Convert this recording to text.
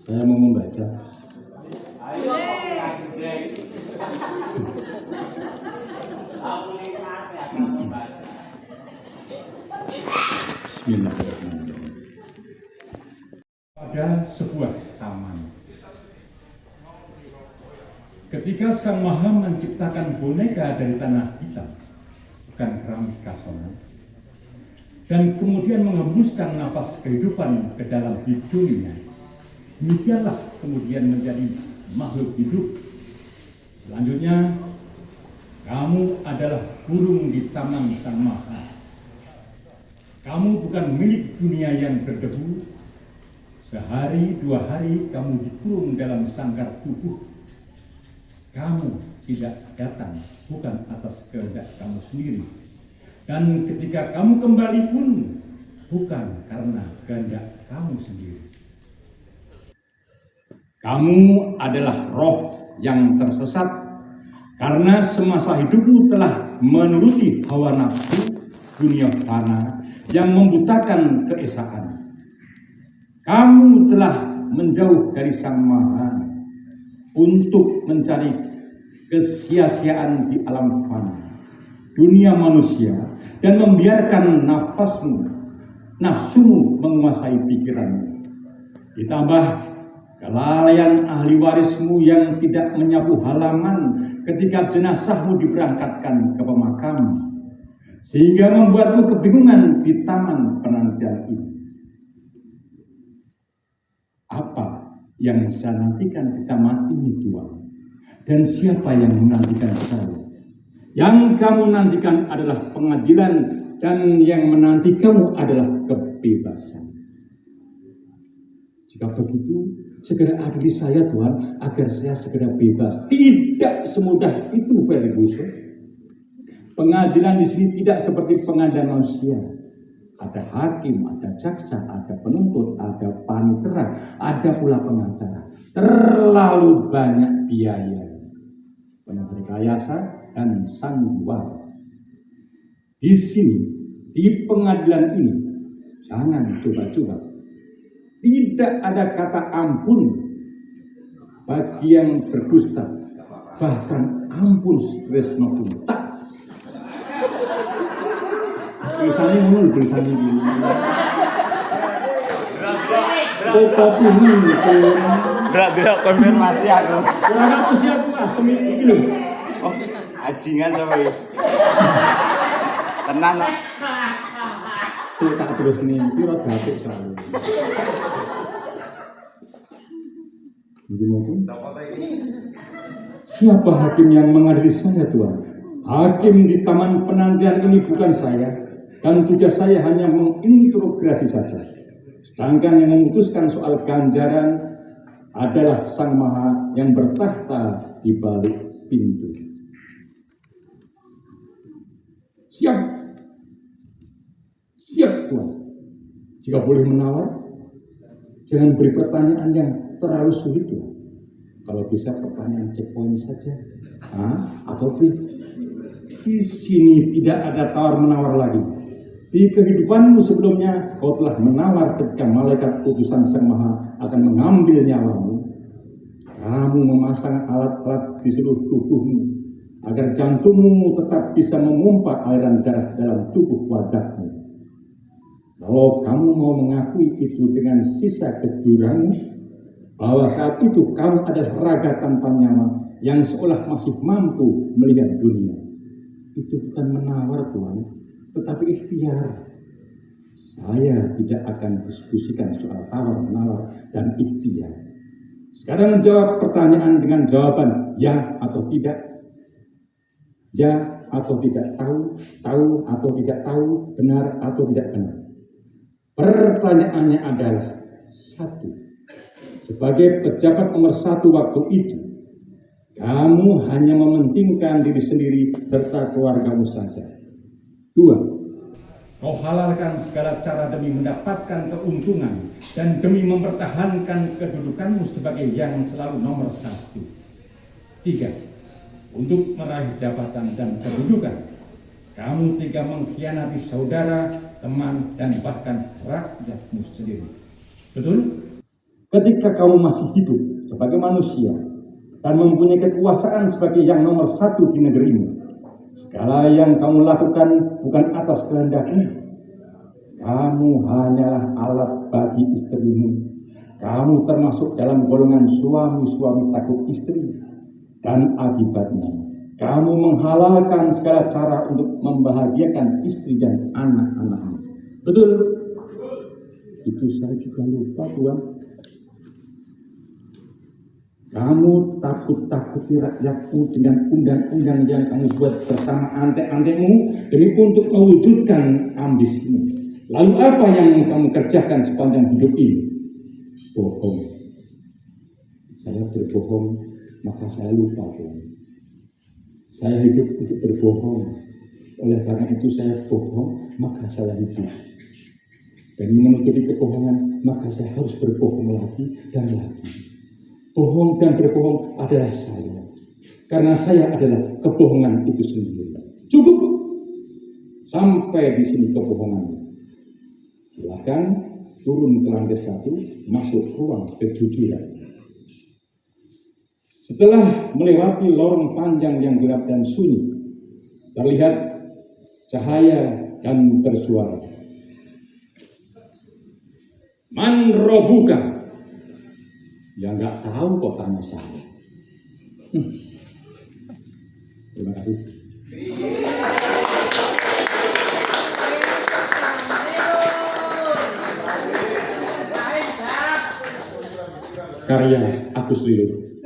Saya mau membaca. Bismillahirrahmanirrahim. Pada sebuah taman, ketika Sang Maha menciptakan boneka dari tanah hitam, bukan keramik kasongan, dan kemudian mengembuskan napas kehidupan ke dalam hidungnya, demikianlah kemudian menjadi makhluk hidup. Selanjutnya, kamu adalah burung di taman Sang Maha. Kamu bukan milik dunia yang berdebu. Sehari dua hari kamu dikurung dalam sangkar tubuh. Kamu tidak datang bukan atas kehendak kamu sendiri. Dan ketika kamu kembali pun bukan karena kehendak kamu sendiri. Kamu adalah roh yang tersesat karena semasa hidupmu telah menuruti hawa nafsu dunia fana yang membutakan keesaan. Kamu telah menjauh dari Sang Maha untuk mencari kesia-siaan di alam fana, dunia manusia, dan membiarkan nafsumu menguasai pikiranmu. Ditambah kelalaian ahli warismu yang tidak menyapu halaman ketika jenazahmu diberangkatkan ke pemakaman, sehingga membuatmu kebingungan di taman penantian ini. Apa yang saya nantikan di taman ini, Tuhan? Dan siapa yang menantikan saya? Yang kamu nantikan adalah pengadilan, dan yang menanti kamu adalah kebebasan. Jika begitu, segera adili saya, Tuhan, agar saya segera bebas. Tidak semudah itu, Ferguson. Pengadilan di sini tidak seperti pengadilan manusia. Ada hakim, ada jaksa, ada penuntut, ada panitera, ada pula pengacara. Terlalu banyak biaya, banyak rekayasa dan sandiwara. Di sini, di pengadilan ini, jangan coba-coba. Tidak ada kata ampun bagi yang berdusta, bahkan ampun Tresno tuntas. Tulisannya menurut tulisannya gini. Kopi ini. Gerak-gerak konfirmasi aku. Kurang aku sih aku semil ini loh. Oh, ajingan sampai. Tenang nak. Saya tak terus mimpi lo gapik selalu. Siapa hakim yang mengadili saya, Tuhan? Hakim di taman penantian ini bukan saya, dan tugas saya hanya menginterogasi saja. Sedangkan yang memutuskan soal ganjaran adalah Sang Maha yang bertahta di balik pintu. Siap, siap Tuhan. Jika boleh menawar, jangan beri pertanyaan yang terlalu sulit, Tuhan. Kalau bisa pertanyaan checkpoint saja, atau di sini tidak ada tawar-menawar lagi. Di kehidupanmu sebelumnya, kau telah menawar ketika malaikat utusan Sang Maha akan mengambil nyawamu. Kamu memasang alat-alat di seluruh tubuhmu, agar jantungmu tetap bisa memompa aliran darah dalam tubuh wadahmu. Kalau kamu mau mengakui itu dengan sisa kejuranmu, bahwa saat itu kamu adalah raga tanpa nyawa yang seolah masih mampu melihat dunia. Itu bukan menawar, Tuhan, tetapi ikhtiar. Saya tidak akan diskusikan soal tawar-menawar dan ikhtiar. Sekarang jawab pertanyaan dengan jawaban ya atau tidak. Ya atau tidak, tahu, tahu atau tidak tahu, benar atau tidak benar. Pertanyaannya adalah satu. Sebagai pejabat nomor satu waktu itu, kamu hanya mementingkan diri sendiri serta keluargamu saja. Dua, kau halalkan segala cara demi mendapatkan keuntungan dan demi mempertahankan kedudukanmu sebagai yang selalu nomor satu. Tiga, untuk meraih jabatan dan kedudukan, kamu tega mengkhianati saudara, teman, dan bahkan rakyatmu sendiri. Betul? ketika kamu masih hidup sebagai manusia dan mempunyai kekuasaan sebagai yang nomor satu di negerimu, segala yang kamu lakukan bukan atas kehendakmu. Kamu hanyalah alat bagi istrimu. Kamu termasuk dalam golongan suami-suami takut istri. Dan akibatnya, kamu menghalalkan segala cara untuk membahagiakan istri dan anak-anakmu. Betul? Itu saya juga lupa, Tuhan. Kamu takut-takuti rakyatmu dengan undang-undang yang kamu buat bersama antek-antekmu demi untuk mewujudkan ambisimu. Lalu apa yang kamu kerjakan sepanjang hidup ini? Bohong. Saya berbohong, maka saya lupa, Tuhan. Saya hidup untuk berbohong. Oleh karena itu saya bohong, maka saya hidup. Dan menutupi kebohongan, maka saya harus berbohong lagi dan lagi. Bohong dan berbohong adalah saya. Karena saya adalah kebohongan itu sendiri. Cukup. Sampai di sini kebohongan. Silakan turun ke lantai 1, masuk ruang kejujuran. Setelah melewati lorong panjang yang gelap dan sunyi, terlihat cahaya dan bersuara. Man robuka? Ya nggak tahu kok tanya saya. Terima kasih. Karya Agus Lilur.